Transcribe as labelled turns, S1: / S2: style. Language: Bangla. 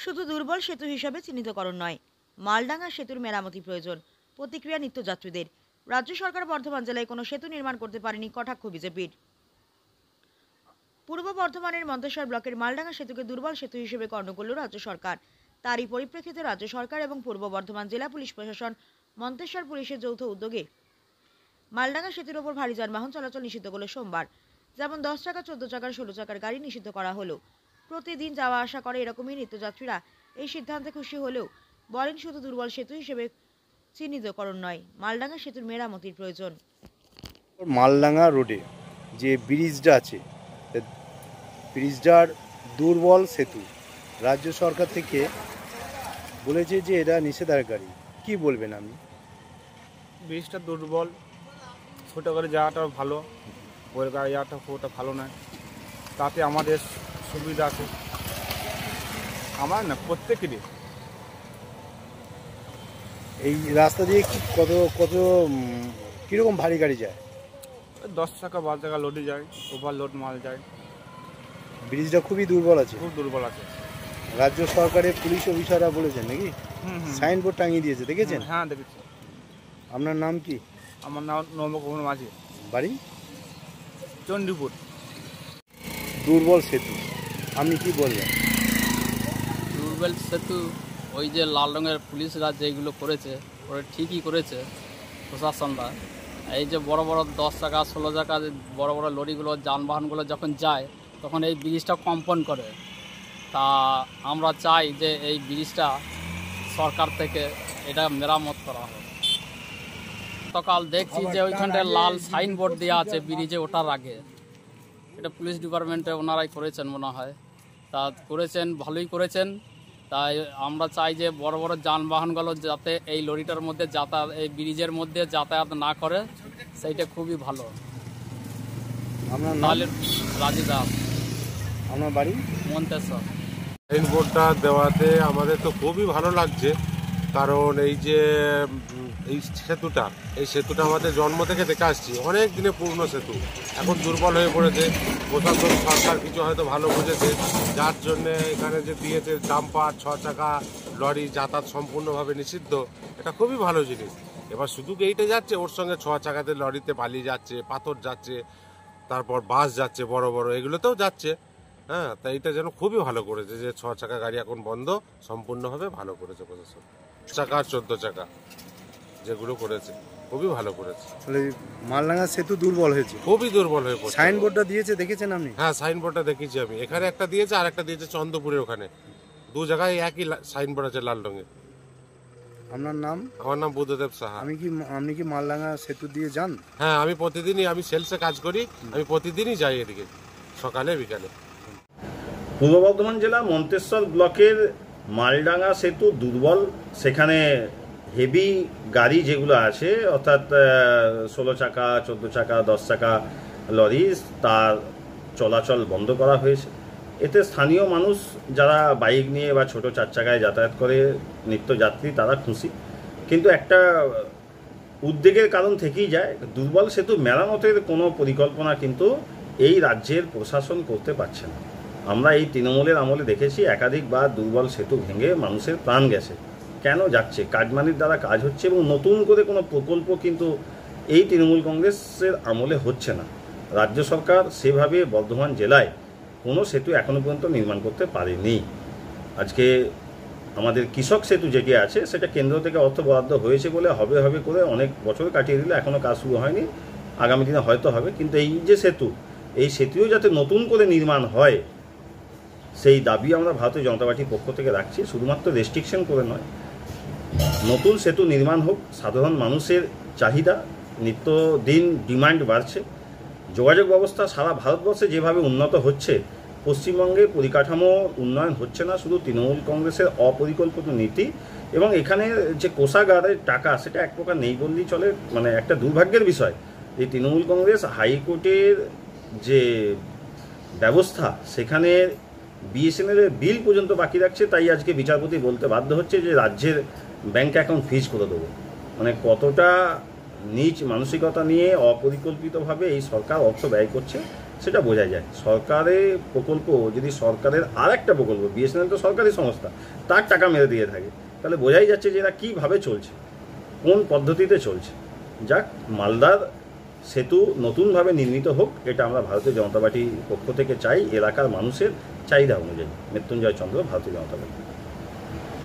S1: শুধু দুর্বল সেতু হিসাবে চিহ্নিতকরণ নয়, মালডাঙ্গা সেতুর মেরামতি প্রয়োজন। প্রতিক্রিয়া নিত্যযাত্রীদের। রাজ্য সরকার বর্ধমান জেলায় কোনো সেতু নির্মাণ করতে পারেনি, কটাক্ষ বিজেপির। পূর্ব বর্ধমানের মন্তেশ্বর ব্লকের মালডাঙ্গা সেতুকে দুর্বল সেতু হিসেবে গণ্য করল রাজ্য সরকার। তারই পরিপ্রেক্ষিতে রাজ্য সরকার এবং পূর্ব বর্ধমান জেলা পুলিশ প্রশাসন, মন্তেশ্বর পুলিশের যৌথ উদ্যোগে মালডাঙ্গা সেতুর ওপর ভারী যানবাহন চলাচল নিষিদ্ধ করল সোমবার। যেমন 10 চাকা, 14 চাকার, 16 চাকার গাড়ি নিষিদ্ধ করা হলো। প্রতিদিন যাওয়া আসা করে এরকমই নিত্যযাত্রীরা এই সিদ্ধান্তে খুশি হলেও বলেন, শুধু দুর্বল সেতু হিসেবে চিহ্নিতকরণ নয়, মালডাঙ্গা সেতুর মেরামতির প্রয়োজন।
S2: মালডাঙ্গা রোডে যে ব্রিজটা আছে, ব্রিজটার দুর্বল সেতু, রাজ্য সরকার থেকে বলেছে যে এটা নিষেধাজ্ঞাকারী। কি বলবেন আপনি?
S3: ব্রিজটা দুর্বল, ছোটো করে যাওয়াটা ভালো, বড় গাড়ি যাওয়াটা খুব একটা ভালো নয়। তাতে আমাদের সুবিধা আছে, আমার না প্রত্যেকেরই।
S2: এই রাস্তা দিয়ে কি কত কত কীরকম ভারী গাড়ি যায়?
S3: 10 চাকা 12 চাকা লোডে যায়, ওভারলোড মাল যায়।
S2: ব্রিজটা খুবই দুর্বল আছে,
S3: খুব দুর্বল আছে।
S2: রাজ্য সরকারের পুলিশ অফিসাররা বলেছেন নাকি? সাইনবোর্ড টাঙিয়ে দিয়েছে, দেখেছেন?
S3: হ্যাঁ দেখেছি।
S2: আপনার নাম কি?
S3: আমার নাম নবকুমার মাঝি,
S2: বাড়ি
S3: চণ্ডীপুর।
S2: দুর্বল সেতু, আপনি কি বলবেন?
S4: দুর্বল সেতু ওই যে লাল রঙের পুলিশরা যেগুলো করেছে, ওরা ঠিকই করেছে প্রশাসনরা। এই যে বড় বড় 10 চাকা 16 চাকা বড় বড় লরিগুলো, যানবাহনগুলো যখন যায় তখন এই ব্রিজটা কম্পন করে। তা আমরা চাই যে এই ব্রিজটা সরকার থেকে এটা মেরামত করা হোক। গতকাল দেখছি যে ওইখানটায় লাল সাইনবোর্ড দেওয়া আছে ব্রিজে ওঠার আগে। এটা পুলিশ ডিপার্টমেন্টে ওনারাই করেছেন মনে হয়। তা করেছেন, ভালোই করেছেন। তাই আমরা চাই যে বড় বড় যানবাহনগুলো যাতে এই লরিটার মধ্যে যাতায়াত, এই ব্রিজের মধ্যে যাতায়াত না করে, সেইটা খুবই ভালো।
S2: আপনার নাম?
S4: নাহলে রাজু দাস,
S2: আপনার বাড়ি?
S4: মন্তেশ্বর।
S5: সাইনবোর্ডটা দেওয়াতে আমাদের তো খুবই ভালো লাগছে, কারণ এই যে এই সেতুটা আমাদের জন্ম থেকে দেখে আসছি, অনেক দিনে পূর্ণ সেতু, এখন দুর্বল হয়ে পড়েছে। প্রশাসন সরকার কিছু হয়তো ভালো বুঝেছে, যার জন্যে এখানে যে দিয়েছে ডাম্পার 6 চাকা লরি যাতায়াত সম্পূর্ণভাবে নিষিদ্ধ, এটা খুবই ভালো জিনিস। এবার শুধু এইটা যাচ্ছে, ওর সঙ্গে 6 চাকাতে লরিতে বালি যাচ্ছে, পাথর যাচ্ছে, তারপর বাস যাচ্ছে, বড় বড় এগুলোতেও যাচ্ছে। হ্যাঁ, তাই এটা যেন খুবই ভালো করেছে যে 6 চাকা গাড়ি এখন বন্ধ, সম্পূর্ণভাবে ভালো করেছে প্রশাসন। 10 চাকা আর 14 চাকা যেগুলো করেছে খুবই ভালো করেছে।
S2: তাহলে মালডাঙ্গা সেতু দুর্বল হয়েছে,
S5: খুবই দুর্বল হয়ে পড়ছে।
S2: সাইনবোর্ডটা দিয়েছে, দেখেছেন আপনি?
S5: হ্যাঁ, সাইনবোর্ডটা দেখেছি আমি, এখানে একটা দিয়েছে আর একটা দিয়েছে চন্দ্রপুরের ওখানে, দু জায়গায় একই সাইনবোর্ড আছে লাল রঙের।
S2: আপনার নাম?
S5: আমার নাম বুদ্ধদেব সাহা।
S2: আপনি কি মালডাঙ্গা সেতু দিয়ে যান?
S5: হ্যাঁ, আমি প্রতিদিনই, আমি সেলসে কাজ করি, আমি প্রতিদিনই যাই এদিকে, সকালে বিকালে।
S6: পূর্ব বর্ধমান জেলা মন্তেশ্বর ব্লকের মালডাঙ্গা সেতু দুর্বল। সেখানে হেভি গাড়ি যেগুলো আছে, অর্থাৎ 16 চাকা 14 চাকা 10 চাকা লরি, তার চলাচল বন্ধ করা হয়েছে। এতে স্থানীয় মানুষ যারা বাইক নিয়ে বা ছোট 4 চাকায় যাতায়াত করে নিত্যযাত্রী, তারা খুশি। কিন্তু একটা উদ্বেগের কারণ থেকেই যায়, দুর্বল সেতু মেরামতের কোনো পরিকল্পনা কিন্তু এই রাজ্যের প্রশাসন করতে পারছে না। আমরা এই তৃণমূলের আমলে দেখেছি একাধিকবার দুর্বল সেতু ভেঙে মানুষের প্রাণ গেছে। কেন যাচ্ছে? কাটমানির দ্বারা কাজ হচ্ছে এবং নতুন করে কোনো প্রকল্প কিন্তু এই তৃণমূল কংগ্রেসের আমলে হচ্ছে না। রাজ্য সরকার সেভাবে বর্ধমান জেলায় কোনো সেতু এখনও পর্যন্ত নির্মাণ করতে পারেনি। আজকে আমাদের কৃষক সেতু যেটি আছে, সেটা কেন্দ্র থেকে অর্থ বরাদ্দ হয়েছে বলে হবে করে অনেক বছর কাটিয়ে দিলে, এখনও কাজ শুরু হয়নি, আগামী দিনে হয়তো হবে। কিন্তু এই যে সেতু, এই সেতুও যাতে নতুন করে নির্মাণ হয়, সেই দাবি আমরা ভারতীয় জনতা পার্টির পক্ষ থেকে রাখছি। শুধুমাত্র রেস্ট্রিকশন করে নয়, নতুন সেতু নির্মাণ হোক। সাধারণ মানুষের চাহিদা, নিত্যদিন ডিমান্ড বাড়ছে। যোগাযোগ ব্যবস্থা সারা ভারতবর্ষে যেভাবে উন্নত হচ্ছে, পশ্চিমবঙ্গে পরিকাঠামো উন্নয়ন হচ্ছে না, শুধু তৃণমূল কংগ্রেসের অপরিকল্পিত নীতি এবং এখানে যে কোষাগারের টাকা, সেটা এক প্রকার নেই বললেই চলে। মানে একটা দুর্ভাগ্যের বিষয়, এই তৃণমূল কংগ্রেস হাইকোর্টের যে ব্যবস্থা, সেখানে বিএসএনএল এর বিল পর্যন্ত বাকি রাখছে। তাই আজকে বিচারপতি বলতে বাধ্য হচ্ছে যে রাজ্যের ব্যাংক অ্যাকাউন্ট ফ্রিজ করে দেবো। মানে কতটা নীচ মানসিকতা নিয়ে অপরিকল্পিতভাবে এই সরকার অর্থ ব্যয় করছে, সেটা বোঝা যায়। সরকারের প্রকল্প যদি সরকারের আর একটা প্রকল্প, বিএসএনএল তো সরকারি সংস্থা, তার টাকা মেরে দিয়ে থাকে, তাহলে বোঝাই যাচ্ছে যে এরা কীভাবে চলছে, কোন পদ্ধতিতে চলছে। যাক, মালদার সেতু নতুনভাবে নির্মিত হোক, এটা আমরা ভারতীয় জনতা পার্টির পক্ষ থেকে চাই, এলাকার মানুষের চাহিদা অনুযায়ী। মৃত্যুঞ্জয় চন্দ্র, ভারতীয় জনতা পার্টি।